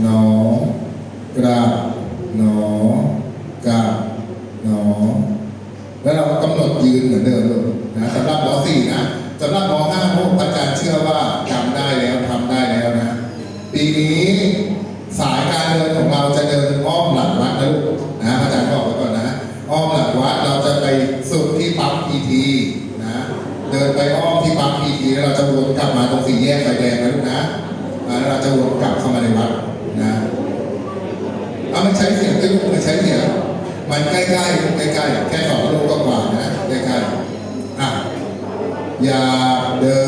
หนอกระหนอกระหนอแล้วเรากำหนดยืนเหมือนเดิมลูกนะสำหรับม .4 นะสำหรับม .5 พวกอาจารย์เชื่อว่าจำได้แล้วทำได้แล้วนะปีนี้สายการเดินของเราจะเดินอ้อมหลังวัดนะลูกนะอาจารย์บอกไว้ก่อนนะอ้อมหลังวัดเราจะไปสุดที่ปั๊มพีทีนะเดินไปอ้อมที่ปั๊มพีทีแล้วเราจะวนกลับมาตรงสี่แยกไฟแดงนะลูกนะแล้วเราจะวนกลับเข้ามาในวัดนะเอามันใช้เสียงด้วยลูกมันใช้เสียงมันใกล้ๆใกล้ๆแค่2 โลกว่านะใกล้ๆอย่าเดิ